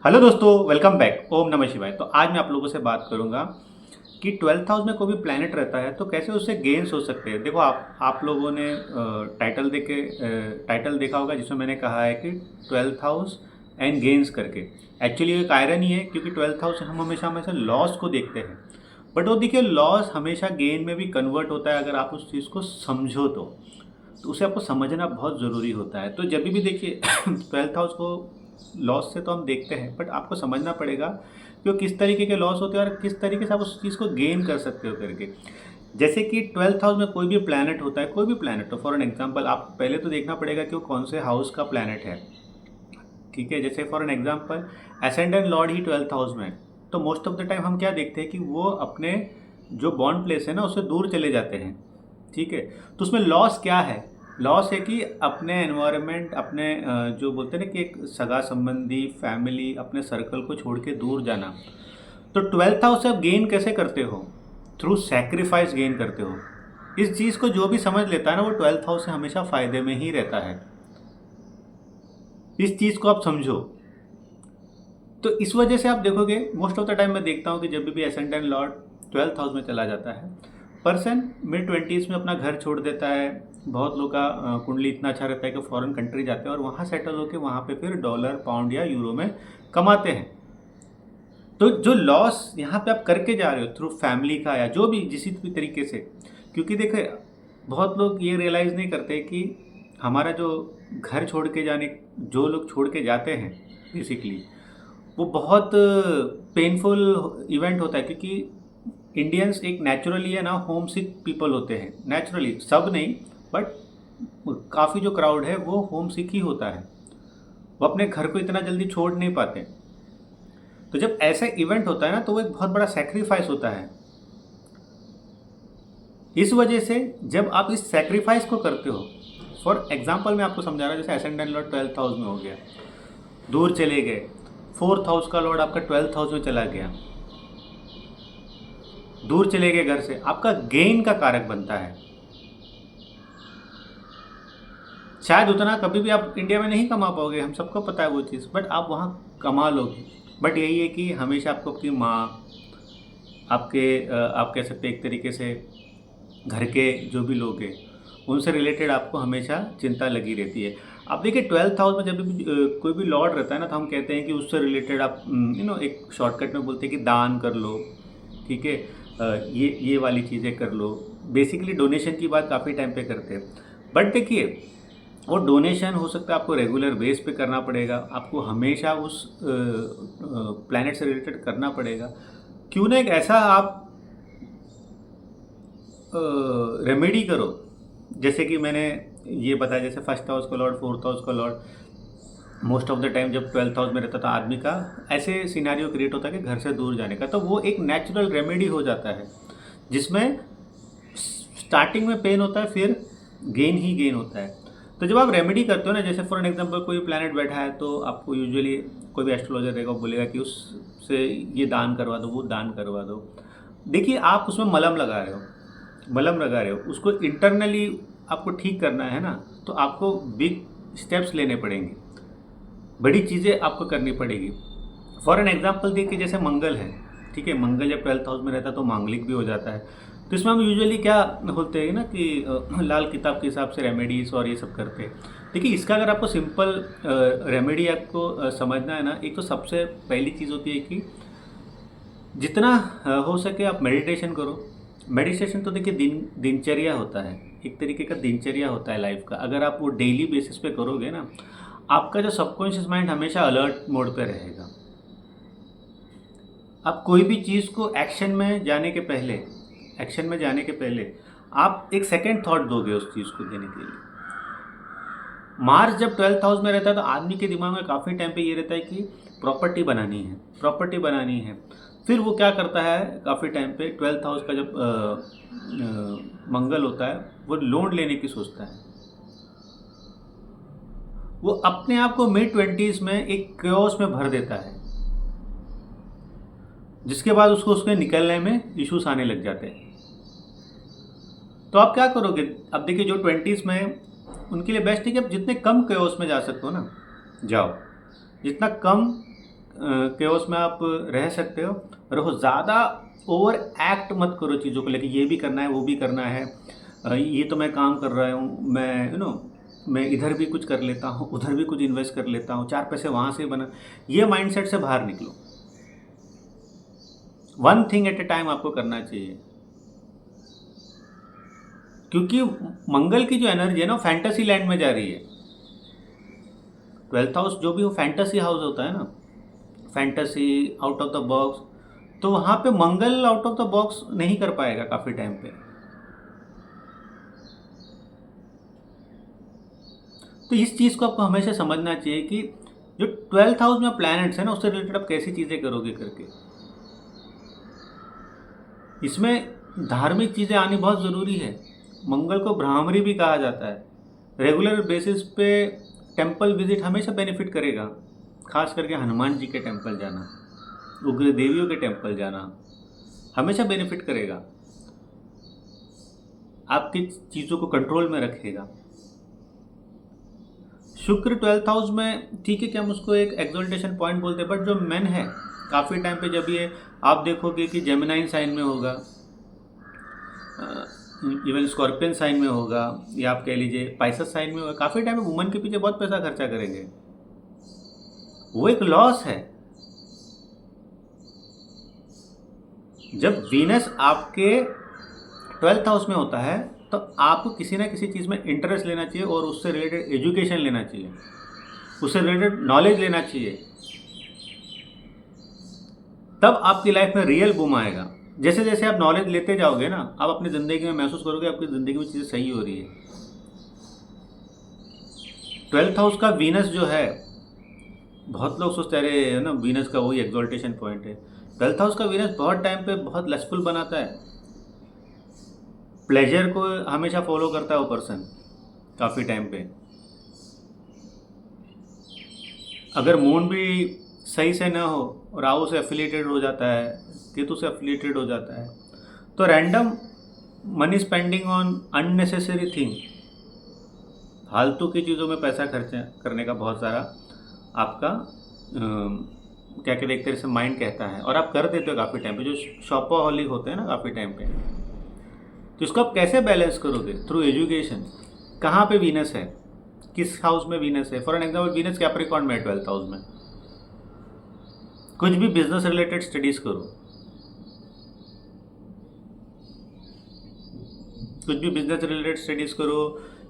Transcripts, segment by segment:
Hello दोस्तों, welcome back. ओम नमः शिवाय। तो आज मैं आप लोगों से बात करूंगा कि 12th हाउस में कोई भी प्लैनेट रहता है तो कैसे उससे गेन्स हो सकते हैं। देखो, आप लोगों ने टाइटल देखा होगा जिसमें मैंने कहा है कि 12th हाउस एंड गेन्स करके। एक्चुअली एक आयरन ही है, क्योंकि 12th हाउस हम हमेशा हमेशा लॉस को देखते हैं। बट वो देखिए, लॉस हमेशा गेन में भी कन्वर्ट होता है अगर आप उस चीज़ को समझो तो उसे आपको समझना बहुत ज़रूरी होता है। तो जब भी देखिए 12th हाउस को लॉस से तो हम देखते हैं, बट आपको समझना पड़ेगा कि वो किस तरीके के लॉस होते हैं और किस तरीके से आप उस चीज़ को गेन कर सकते हो करके। जैसे कि 12th हाउस में कोई भी प्लैनेट होता है, कोई भी प्लैनेट, तो फॉर एन एग्जांपल आपको पहले तो देखना पड़ेगा कि वो कौन से हाउस का प्लैनेट है। ठीक है, जैसे for an example ascendant Lord he 12th house में है, तो मोस्ट ऑफ द टाइम हम क्या देखते हैं कि वो अपने जो बॉन्ड प्लेस है ना उससे दूर चले जाते हैं। ठीक है, तो उसमें लॉस क्या है? लॉस है कि अपने एनवायरनमेंट, अपने जो बोलते हैं ना कि एक सगा संबंधी, फैमिली, अपने सर्कल को छोड़ के दूर जाना। तो 12th हाउस से आप गेन कैसे करते हो? थ्रू सेक्रीफाइस गेन करते हो। इस चीज़ को जो भी समझ लेता है ना वो 12th हाउस से हमेशा फ़ायदे में ही रहता है। इस चीज़ को आप समझो। तो इस वजह से आप देखोगे, मोस्ट ऑफ द टाइम मैं देखता हूँ कि जब भी एसेंडेंट लॉर्ड 12th हाउस में चला जाता है, पर्सन मिड 20s में अपना घर छोड़ देता है। बहुत लोग का कुंडली इतना अच्छा रहता है कि फॉरेन कंट्री जाते हैं और वहाँ सेटल होकर वहाँ पे फिर डॉलर, पाउंड या यूरो में कमाते हैं। तो जो लॉस यहाँ पे आप करके जा रहे हो थ्रू फैमिली का या जो भी जिस भी तरीके से, क्योंकि देखे बहुत लोग ये रियलाइज़ नहीं करते कि हमारा जो घर छोड़ के जाने, जो लोग छोड़ के जाते हैं बेसिकली, वो बहुत पेनफुल इवेंट होता है। क्योंकि इंडियंस एक नेचुरली है ना होम सिक पीपल होते हैं। नेचुरली सब नहीं, बट काफ़ी जो क्राउड है वो होम सिक ही होता है। वो अपने घर को इतना जल्दी छोड़ नहीं पाते। तो जब ऐसा इवेंट होता है ना तो वो एक बहुत बड़ा सेक्रीफाइस होता है। इस वजह से जब आप इस सेक्रीफाइस को करते हो, फॉर एग्जाम्पल मैं आपको समझा रहा हूँ, जैसे एसेंडेंट लॉर्ड 12th हाउस में हो गया, दूर चले गए। 4th हाउस का लॉर्ड आपका 12th हाउस में चला गया, दूर चले गए घर से, आपका गेन का कारक बनता है। शायद उतना कभी भी आप इंडिया में नहीं कमा पाओगे, हम सबको पता है वो चीज़, बट आप वहाँ कमा लोगे। बट यही है कि हमेशा आपको अपनी माँ, आप कह सकते हैं एक तरीके से घर के जो भी लोग हैं उनसे रिलेटेड आपको हमेशा चिंता लगी रहती है। आप देखिए 12th हाउस में जब भी कोई भी लॉर्ड रहता है ना तो हम कहते हैं कि उससे रिलेटेड आप एक शॉर्टकट में बोलते हैं कि दान कर लो। ठीक है, ये वाली चीज़ें कर लो। बेसिकली डोनेशन की बात काफ़ी टाइम पे करते हैं। बट देखिए, वो डोनेशन हो सकता है आपको रेगुलर बेस पे करना पड़ेगा, आपको हमेशा उस प्लैनेट से रिलेटेड करना पड़ेगा। क्यों ना एक ऐसा आप रेमेडी करो, जैसे कि मैंने ये बताया, जैसे फर्स्ट हाउस का लॉर्ड, 4th हाउस का Lord most of the time जब 12th हाउस में रहता था आदमी का, ऐसे सिनेरियो क्रिएट होता है कि घर से दूर जाने का, तो वो एक नेचुरल रेमेडी हो जाता है जिसमें स्टार्टिंग में पेन होता है, फिर गेन ही गेन होता है। तो जब आप रेमेडी करते हो ना, जैसे फॉर एन एग्जांपल कोई प्लैनेट बैठा है तो आपको यूजुअली कोई भी एस्ट्रोलॉजर रहेगा वो बोलेगा कि उससे ये दान करवा दो, वो दान करवा दो। देखिए, आप उसमें मलहम लगा रहे हो, मलहम लगा रहे हो, उसको इंटरनली आपको ठीक करना है ना, तो आपको बिग स्टेप्स लेने पड़ेंगे, बड़ी चीज़ें आपको करनी पड़ेगी। फॉर एन एग्जांपल देखिए, जैसे मंगल है। ठीक है, मंगल जब 12th हाउस में रहता है तो मांगलिक भी हो जाता है। तो इसमें हम यूजुअली क्या होते हैं ना कि लाल किताब के हिसाब से रेमेडीज और ये सब करते हैं। देखिए, इसका अगर आपको सिंपल रेमेडी आपको समझना है ना, एक तो सबसे पहली चीज़ होती है कि जितना हो सके आप मेडिटेशन करो। मेडिटेशन तो देखिए दिनचर्या होता है, एक तरीके का दिनचर्या होता है लाइफ का। अगर आप वो डेली बेसिस पे करोगे ना, आपका जो सबकॉन्शियस माइंड हमेशा अलर्ट मोड पे रहेगा। आप कोई भी चीज़ को एक्शन में जाने के पहले आप एक सेकेंड थॉट दोगे उस चीज़ को देने के लिए। मार्स जब 12th हाउस में रहता है तो आदमी के दिमाग में काफ़ी टाइम पे ये रहता है कि प्रॉपर्टी बनानी है, प्रॉपर्टी बनानी है। फिर वो क्या करता है, काफ़ी टाइम पे 12th हाउस का जब मंगल होता है, वो लोन लेने की सोचता है। वो अपने आप को मिड 20s में एक क्योस में भर देता है, जिसके बाद उसको उसके निकलने में इश्यूज आने लग जाते हैं। तो आप क्या करोगे? अब देखिए, जो 20s में उनके लिए बेस्ट है कि आप जितने कम क्योस में जा सकते हो ना, जाओ। जितना कम केओस में आप रह सकते हो, रहो। ज़्यादा ओवर एक्ट मत करो चीज़ों को लेके, ये भी करना है वो भी करना है, ये तो मैं काम कर रहा हूँ, मैं मैं इधर भी कुछ कर लेता हूँ, उधर भी कुछ इन्वेस्ट कर लेता हूँ, 4 पैसे वहाँ से बना। ये माइंडसेट से बाहर निकलो। One thing at A time आपको करना चाहिए, क्योंकि मंगल की जो एनर्जी है ना, फैंटेसी लैंड में जा रही है। 12th हाउस जो भी वो फैंटेसी हाउस होता है ना, fantasy, out of the box, तो वहाँ पे मंगल आउट ऑफ द बॉक्स नहीं कर पाएगा काफ़ी टाइम पे। तो इस चीज़ को आपको हमेशा समझना चाहिए कि जो 12th हाउस में प्लैनेट्स है ना, उससे रिलेटेड आप कैसी चीज़ें करोगे करके। इसमें धार्मिक चीज़ें आनी बहुत ज़रूरी है। मंगल को ब्राह्मणी भी कहा जाता है। रेगुलर बेसिस पे टेंपल विजिट हमेशा बेनिफिट करेगा, खास करके हनुमान जी के टेंपल जाना, उग्र देवियों के टेंपल जाना हमेशा बेनिफिट करेगा, आपकी चीज़ों को कंट्रोल में रखेगा। शुक्र 12th हाउस में, ठीक है कि हम उसको एक एक्सोल्टेशन पॉइंट बोलते हैं, बट जो मेन है काफ़ी टाइम पे जब ये आप देखोगे कि जेमिनाइन साइन में होगा, इवन स्कॉर्पियन साइन में होगा, या आप कह लीजिए पाइसेस साइन में होगा, काफ़ी टाइम में वुमन के पीछे बहुत पैसा खर्चा करेंगे। वो एक लॉस है। जब वीनस आपके 12th हाउस में होता है तो आपको किसी ना किसी चीज़ में इंटरेस्ट लेना चाहिए, और उससे रिलेटेड एजुकेशन लेना चाहिए, उससे रिलेटेड नॉलेज लेना चाहिए। तब आपकी लाइफ में रियल बूम आएगा। जैसे जैसे आप नॉलेज लेते जाओगे ना, आप अपनी ज़िंदगी में महसूस करोगे आपकी ज़िंदगी में चीज़ें सही हो रही है। 12th हाउस का वीनस जो है, बहुत लोग सोचते रहे ना, वीनस का वही एक्सोल्टेशन पॉइंट है। 12th हाउस का वीनस बहुत टाइम पे बहुत लस्टफुल बनाता है, प्लेजर को हमेशा फॉलो करता है वो पर्सन काफ़ी टाइम पे। अगर मून भी सही से ना हो, राहु से एफिलिएटेड हो जाता है, केतु से एफिलिएटेड हो जाता है, तो random money spending on unnecessary thing, फालतू की चीज़ों में पैसा खर्च करने का बहुत सारा आपका क्या कहते एक तरह से माइंड कहता है, और आप कर देते हो काफ़ी टाइम पे। जो शॉपोहॉलिक होते हैं ना काफ़ी टाइम पे, तो इसको आप कैसे बैलेंस करोगे? Through education. कहाँ पे वीनस है, किस हाउस में वीनस है? For an example, Venus Capricorn में है 12th हाउस में, कुछ भी बिजनेस रिलेटेड स्टडीज करो, कुछ भी बिजनेस रिलेटेड स्टडीज करो,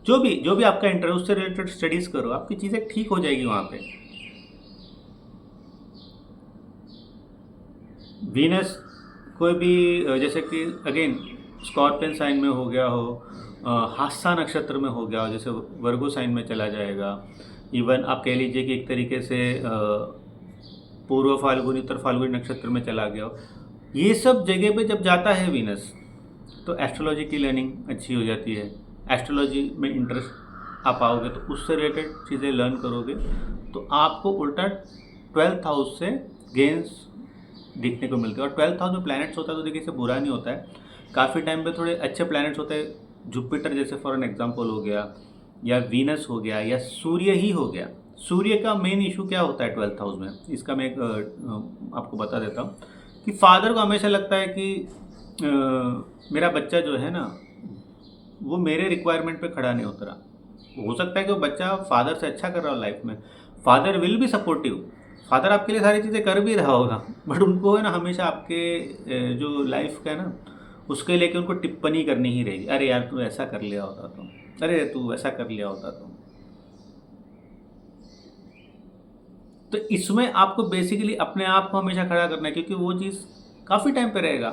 जो भी आपका इंटरेस्ट से रिलेटेड स्टडीज करो, आपकी चीज़ें ठीक हो जाएगी वहाँ पे। वीनस कोई भी जैसे कि अगेन स्कॉर्पियन साइन में हो गया हो, हास्सा नक्षत्र में हो गया हो, जैसे वर्गो साइन में चला जाएगा, इवन आप कह लीजिए कि एक तरीके से पूर्व फाल्गुनी उत्तर फाल्गुनी नक्षत्र में चला गया हो, ये सब जगह पे जब जाता है वीनस, तो एस्ट्रोलॉजी की लर्निंग अच्छी हो जाती है। एस्ट्रोलॉजी में इंटरेस्ट आप पाओगे तो उससे रिलेटेड चीज़ें लर्न करोगे, तो आपको उल्टा 12th हाउस से गेंस देखने को मिलते हैं। और 12th हाउस में प्लैनेट्स होता है तो देखिए इससे बुरा नहीं होता है, काफ़ी टाइम पे थोड़े अच्छे प्लैनेट्स होते हैं। जुपिटर जैसे फॉर एन एग्जांपल हो गया, या वीनस हो गया, या सूर्य ही हो गया। सूर्य का मेन इशू क्या होता है 12th हाउस में, इसका मैं एक आपको बता देता हूँ कि फादर को हमेशा लगता है कि मेरा बच्चा जो है ना वो मेरे रिक्वायरमेंट पे खड़ा नहीं उतरा। हो सकता है कि वो बच्चा फादर से अच्छा कर रहा हो लाइफ में, father will be supportive, father आपके लिए सारी चीज़ें कर भी रहा होगा, बट उनको है ना हमेशा आपके जो लाइफ का है ना उसके लेके उनको टिप्पणी करनी ही रहेगी। अरे यार तू ऐसा कर लिया होता तो, अरे तू ऐसा कर लिया होता तो इसमें आपको बेसिकली अपने आप को हमेशा खड़ा करना है, क्योंकि वो चीज़ काफ़ी टाइम पे रहेगा।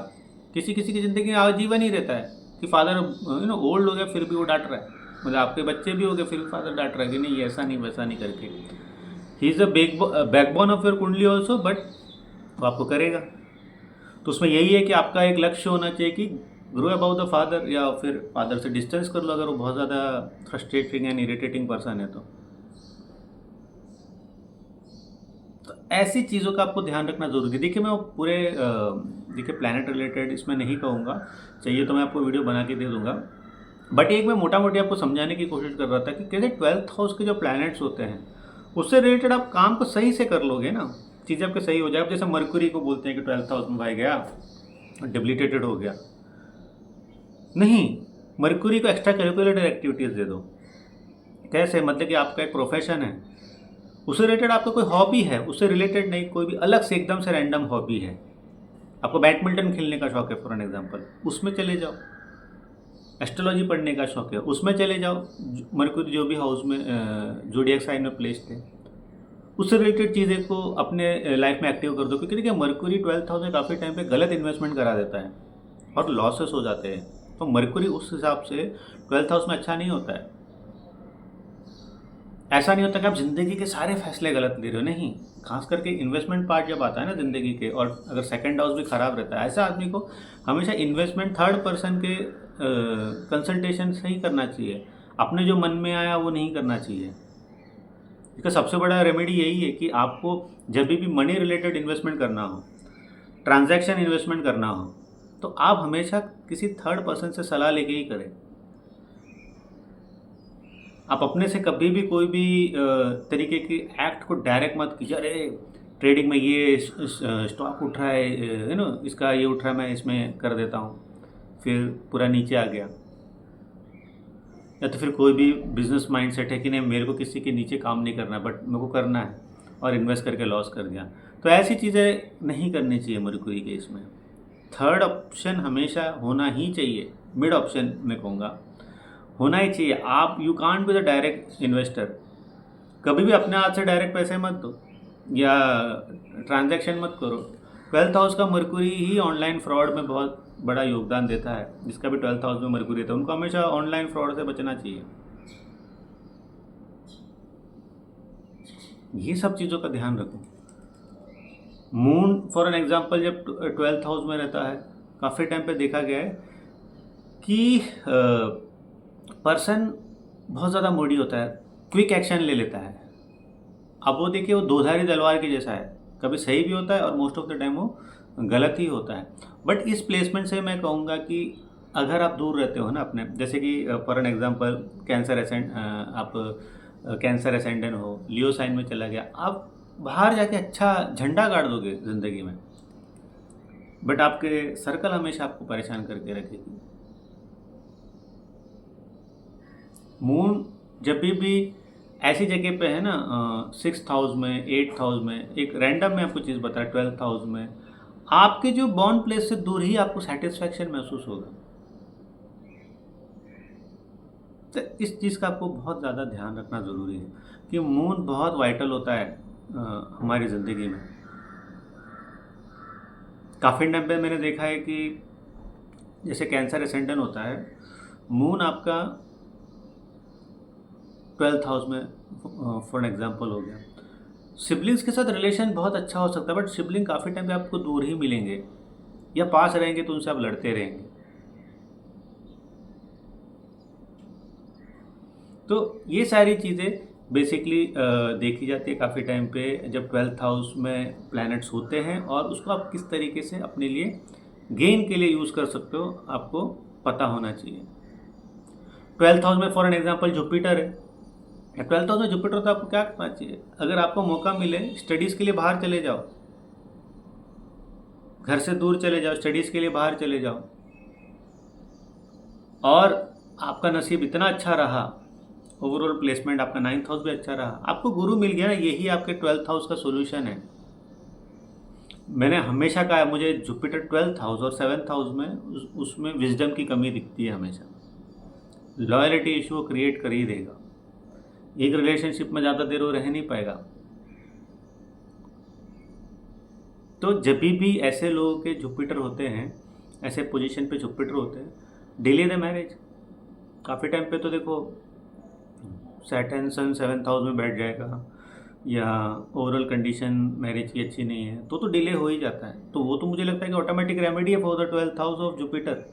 किसी किसी की ज़िंदगी में आजीवन ही रहता है कि फादर ओल्ड हो गया फिर भी वो डांट रहा है, मतलब आपके बच्चे भी हो गए फिर भी फादर डांट रहा है कि नहीं ऐसा नहीं वैसा नहीं करके। He is a backbone of your कुंडली ऑल्सो, बट वो आपको करेगा। तो उसमें यही है कि आपका एक लक्ष्य होना चाहिए कि ग्रो अबाउट द फादर, या फिर फादर से डिस्टेंस कर लो अगर वो बहुत ज़्यादा फ्रस्ट्रेटिंग एंड इरिटेटिंग पर्सन है तो ऐसी चीज़ों का आपको ध्यान रखना जरूरी है। देखिए मैं वो पूरे देखिए प्लैनेट रिलेटेड इसमें नहीं कहूँगा, चाहिए तो मैं आपको वीडियो बना के दे दूँगा, बट एक मैं मोटा मोटी आपको समझाने की कोशिश कर रहा था कि कैसे 12th हाउस के जो प्लैनेट्स होते हैं उससे रिलेटेड आप काम को सही से कर लोगे ना, चीज़ें आपके सही हो जाए। अब जैसे मरकुरी को बोलते हैं कि 12th हाउस में भाई गया डिबिलिटेटेड हो गया, नहीं, मरकुरी को एक्स्ट्रा करिकुलर एक्टिविटीज़ दे दो। कैसे? मतलब कि आपका एक प्रोफेशन है, उससे रिलेटेड आपका कोई हॉबी है, उससे रिलेटेड नहीं, कोई भी अलग से एकदम से रैंडम हॉबी है, आपको बैडमिंटन खेलने का शौक है फॉर एन एग्जांपल, उसमें चले जाओ। एस्ट्रोलॉजी पढ़ने का शौक है, उसमें चले जाओ। मरकुरी जो भी हाउस में जोडिएक साइन में प्लेस्ड है, उससे रिलेटेड चीज़ें को अपने लाइफ में एक्टिव कर दो। क्योंकि देखिए मरकुरी 12th हाउस में काफ़ी टाइम पे गलत इन्वेस्टमेंट करा देता है और लॉसेस हो जाते हैं। तो मरकुरी उस हिसाब से 12th हाउस में अच्छा नहीं होता है। ऐसा नहीं होता कि आप ज़िंदगी के सारे फैसले गलत ले रहे हो, नहीं। खास करके इन्वेस्टमेंट पार्ट जब आता है ना ज़िंदगी के, और अगर सेकंड हाउस भी ख़राब रहता है, ऐसा आदमी को हमेशा इन्वेस्टमेंट थर्ड पर्सन के कंसल्टेशन से ही करना चाहिए। अपने जो मन में आया वो नहीं करना चाहिए। इसका सबसे बड़ा रेमेडी यही है कि आपको जब भी मनी रिलेटेड इन्वेस्टमेंट करना हो, ट्रांजैक्शन इन्वेस्टमेंट करना हो, तो आप हमेशा किसी थर्ड पर्सन से सलाह लेके ही करें। आप अपने से कभी भी कोई भी तरीके की एक्ट को डायरेक्ट मत कीजिए। अरे ट्रेडिंग में ये स्टॉक उठ रहा है, इसका ये उठ रहा है, मैं इसमें कर देता हूँ, फिर पूरा नीचे आ गया। या तो फिर कोई भी बिजनेस माइंडसेट है कि नहीं मेरे को किसी के नीचे काम नहीं करना, बट मेरे को करना है, और इन्वेस्ट करके लॉस कर दिया। तो ऐसी चीज़ें नहीं करनी चाहिए मरकुरी के इसमें। थर्ड ऑप्शन हमेशा होना ही चाहिए, मिड ऑप्शन मैं कहूँगा होना ही चाहिए। आप you can't be the direct investor. कभी भी अपने हाथ से डायरेक्ट पैसे मत दो या ट्रांजैक्शन मत करो। 12th हाउस का मरकुरी ही ऑनलाइन फ्रॉड में बहुत बड़ा योगदान देता है। जिसका भी 12th हाउस में मरकुरी था उनको हमेशा ऑनलाइन फ्रॉड से बचना चाहिए। ये सब चीज़ों का ध्यान रखो। मून फॉर एन एग्जांपल जब 12th हाउस में रहता है, काफ़ी टाइम पे देखा गया है कि पर्सन बहुत ज़्यादा मूडी होता है, क्विक एक्शन ले लेता है। अब वो देखिए वो दोधारी तलवार के जैसा है, कभी सही भी होता है और मोस्ट ऑफ द टाइम वो गलत ही होता है। बट इस प्लेसमेंट से मैं कहूँगा कि अगर आप दूर रहते हो ना अपने, जैसे कि फॉर एन एग्जांपल आप कैंसर एसेंडेंट हो, लियो साइन में चला गया, आप बाहर जाके अच्छा झंडा गाड़ दोगे ज़िंदगी में, बट आपके सर्कल हमेशा आपको परेशान करके रखेगी। मून जब भी ऐसी जगह पे है ना 6th हाउस में, 8th हाउस में, एक रैंडम में आपको चीज़ बता रहा है 12th हाउस में, आपके जो बॉर्न प्लेस से दूर ही आपको सेटिस्फैक्शन महसूस होगा। तो इस चीज़ का आपको बहुत ज़्यादा ध्यान रखना ज़रूरी है कि मून बहुत वाइटल होता है हमारी ज़िंदगी में। काफ़ी टाइम पे मैंने देखा है कि जैसे कैंसर एसेंडेंट होता है, मून आपका 12th हाउस में फॉर एग्जांपल हो गया। सिबलिंग्स के साथ रिलेशन बहुत अच्छा हो सकता है, बट सिबलिंग काफ़ी टाइम पे आपको दूर ही मिलेंगे या पास रहेंगे तो उनसे आप लड़ते रहेंगे। तो ये सारी चीज़ें बेसिकली देखी जाती है काफ़ी टाइम पे जब 12th हाउस में प्लैनेट्स होते हैं, और उसको आप किस तरीके से अपने लिए गेन के लिए यूज़ कर सकते हो आपको पता होना चाहिए। 12th हाउस में फॉर एन एग्जांपल जुपिटर है। 12th हाउस में जुपिटर तो आपको क्या करना चाहिए? अगर आपको मौका मिले स्टडीज़ के लिए बाहर चले जाओ, घर से दूर चले जाओ, स्टडीज़ के लिए बाहर चले जाओ, और आपका नसीब इतना अच्छा रहा, ओवरऑल प्लेसमेंट आपका 9th हाउस भी अच्छा रहा, आपको गुरु मिल गया ना, यही आपके 12th हाउस का सोल्यूशन है। मैंने हमेशा कहा है मुझे जुपिटर 12th हाउस और 7th हाउस में उसमें विजडम की कमी दिखती है हमेशा। लॉयल्टी इशू क्रिएट कर ही देगा। एक रिलेशनशिप में ज़्यादा देर वो रह नहीं पाएगा। तो जब भी ऐसे लोगों के जुपिटर होते हैं, ऐसे पोजीशन पे जुपिटर होते हैं, डिले द मैरिज। काफ़ी टाइम पे तो देखो सैटर्न सन 7th हाउस में बैठ जाएगा, या ओवरऑल कंडीशन मैरिज की अच्छी नहीं है तो डिले हो ही जाता है। तो वो तो मुझे लगता है कि ऑटोमेटिक रेमेडी है for the 12th house of Jupiter.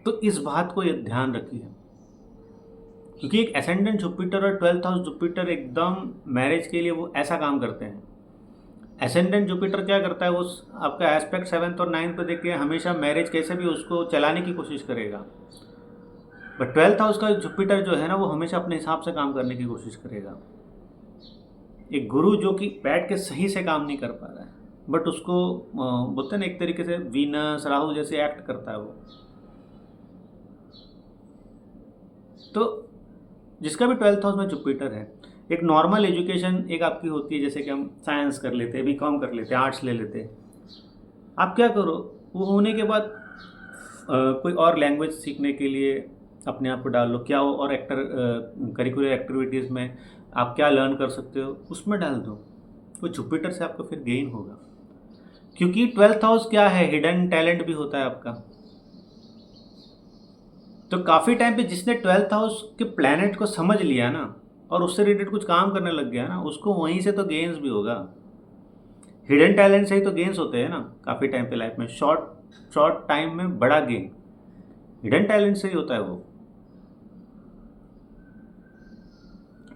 तो इस बात को ध्यान रखिए, क्योंकि एक एसेंडेंट जुपिटर और 12th हाउस जुपिटर एकदम मैरिज के लिए वो ऐसा काम करते हैं। एसेंडेंट जुपिटर क्या करता है, वो आपका एस्पेक्ट 7th और 9th पे देख के हमेशा मैरिज कैसे भी उसको चलाने की कोशिश करेगा। बट 12th हाउस का जुपिटर जो है ना, वो हमेशा अपने हिसाब से काम करने की कोशिश करेगा। एक गुरु जो कि बैठ के सही से काम नहीं कर पा रहा है, बट उसको बोलते हैं ना एक तरीके से वीनस राहु जैसे एक्ट करता है वो। तो जिसका भी 12th हाउस में जुपिटर है, एक नॉर्मल एजुकेशन एक आपकी होती है, जैसे कि हम साइंस कर लेते हैं, बीकॉम कर लेते हैं, आर्ट्स ले लेते हैं। आप क्या करो, वो होने के बाद कोई और लैंग्वेज सीखने के लिए अपने आप को डाल लो, क्या हो, और करिकुलर एक्टिविटीज़ में आप क्या लर्न कर सकते हो उसमें डाल दो। वो जुपिटर से आपको फिर गेन होगा, क्योंकि 12th हाउस क्या है, हिडन टैलेंट भी होता है आपका। तो काफ़ी टाइम पे जिसने 12th हाउस के प्लैनेट को समझ लिया ना और उससे रिलेटेड कुछ काम करने लग गया ना, उसको वहीं से तो गेन्स भी होगा। हिडन टैलेंट से ही तो गेन्स होते हैं ना काफ़ी टाइम पे लाइफ में, शॉर्ट टाइम में बड़ा गेन हिडन टैलेंट से ही होता है वो।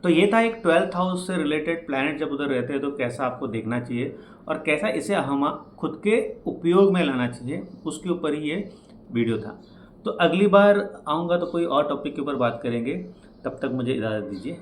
तो ये था एक 12th हाउस से रिलेटेड प्लैनेट जब उधर रहते हैं तो कैसा आपको देखना चाहिए और कैसा इसे हम खुद के उपयोग में लाना चाहिए, उसके ऊपर ही ये वीडियो था। तो अगली बार आऊँगा तो कोई और टॉपिक के ऊपर बात करेंगे, तब तक मुझे इजाज़त दीजिए।